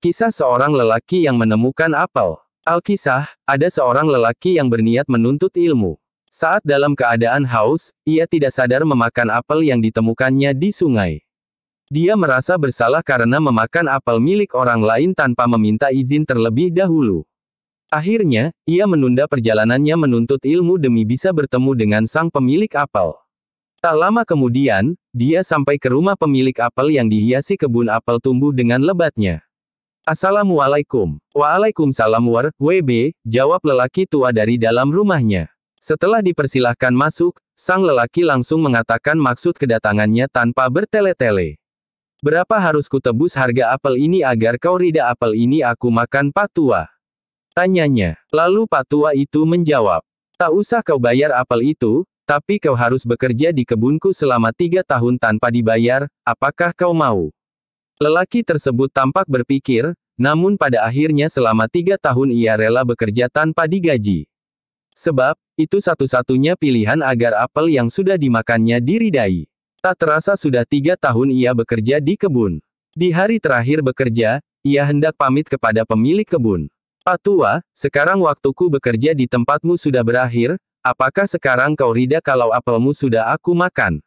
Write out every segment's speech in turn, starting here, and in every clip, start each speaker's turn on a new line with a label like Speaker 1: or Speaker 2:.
Speaker 1: Kisah seorang lelaki yang menemukan apel. Alkisah, ada seorang lelaki yang berniat menuntut ilmu. Saat dalam keadaan haus, ia tidak sadar memakan apel yang ditemukannya di sungai. Dia merasa bersalah karena memakan apel milik orang lain tanpa meminta izin terlebih dahulu. Akhirnya, ia menunda perjalanannya menuntut ilmu demi bisa bertemu dengan sang pemilik apel. Tak lama kemudian, dia sampai ke rumah pemilik apel yang dihiasi kebun apel tumbuh dengan lebatnya. "Assalamualaikum." "Waalaikumsalam WB," jawab lelaki tua dari dalam rumahnya. Setelah dipersilahkan masuk, sang lelaki langsung mengatakan maksud kedatangannya tanpa bertele-tele. "Berapa harus kutebus harga apel ini agar kau ridha? Apel ini aku makan, Pak Tua," tanyanya. Lalu Pak Tua itu menjawab, "Tak usah kau bayar apel itu, tapi kau harus bekerja di kebunku selama 3 tahun tanpa dibayar, apakah kau mau?" Lelaki tersebut tampak berpikir, namun pada akhirnya selama 3 tahun ia rela bekerja tanpa digaji. Sebab, itu satu-satunya pilihan agar apel yang sudah dimakannya diridai. Tak terasa sudah 3 tahun ia bekerja di kebun. Di hari terakhir bekerja, ia hendak pamit kepada pemilik kebun. "Pak Tua, sekarang waktuku bekerja di tempatmu sudah berakhir, apakah sekarang kau ridha kalau apelmu sudah aku makan?"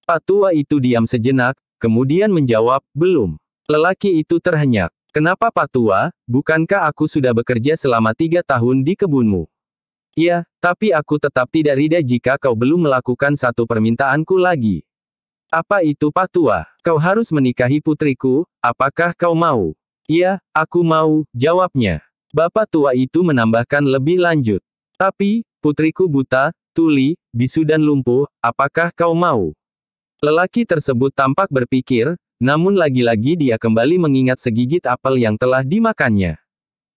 Speaker 1: Pak Tua itu diam sejenak, kemudian menjawab, "Belum." Lelaki itu terhenyak. "Kenapa Pak Tua, bukankah aku sudah bekerja selama 3 tahun di kebunmu?" "Iya, tapi aku tetap tidak ridha jika kau belum melakukan satu permintaanku lagi." "Apa itu Pak Tua?" "Kau harus menikahi putriku, apakah kau mau?" "Iya, aku mau," jawabnya. Bapak tua itu menambahkan lebih lanjut. "Tapi, putriku buta, tuli, bisu dan lumpuh, apakah kau mau?" Lelaki tersebut tampak berpikir, namun lagi-lagi dia kembali mengingat segigit apel yang telah dimakannya.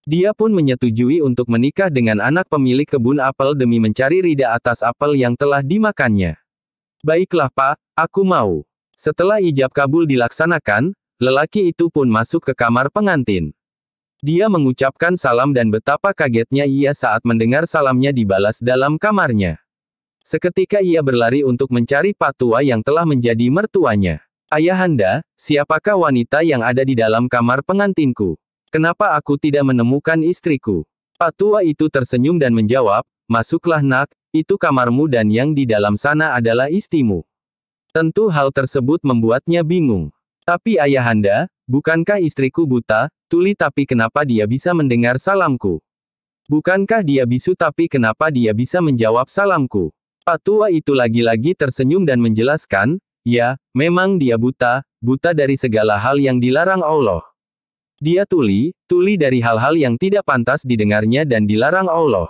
Speaker 1: Dia pun menyetujui untuk menikah dengan anak pemilik kebun apel demi mencari ridha atas apel yang telah dimakannya. "Baiklah Pak, aku mau." Setelah ijab kabul dilaksanakan, lelaki itu pun masuk ke kamar pengantin. Dia mengucapkan salam dan betapa kagetnya ia saat mendengar salamnya dibalas dalam kamarnya. Seketika ia berlari untuk mencari Pak Tua yang telah menjadi mertuanya. "Ayahanda, siapakah wanita yang ada di dalam kamar pengantinku? Kenapa aku tidak menemukan istriku?" Pak Tua itu tersenyum dan menjawab, "Masuklah nak, itu kamarmu dan yang di dalam sana adalah istrimu." Tentu hal tersebut membuatnya bingung. "Tapi ayahanda, bukankah istriku buta, tuli tapi kenapa dia bisa mendengar salamku? Bukankah dia bisu tapi kenapa dia bisa menjawab salamku?" Pak Tua itu lagi-lagi tersenyum dan menjelaskan, "Ya, memang dia buta, buta dari segala hal yang dilarang Allah. Dia tuli dari hal-hal yang tidak pantas didengarnya dan dilarang Allah.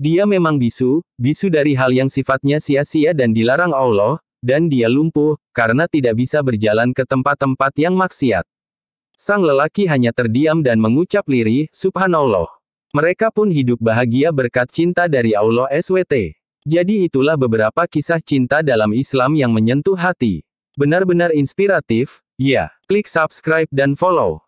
Speaker 1: Dia memang bisu dari hal yang sifatnya sia-sia dan dilarang Allah, dan dia lumpuh, karena tidak bisa berjalan ke tempat-tempat yang maksiat." Sang lelaki hanya terdiam dan mengucap lirih, "Subhanallah." Mereka pun hidup bahagia berkat cinta dari Allah SWT. Jadi itulah beberapa kisah cinta dalam Islam yang menyentuh hati. Benar-benar inspiratif, ya. Klik subscribe dan follow.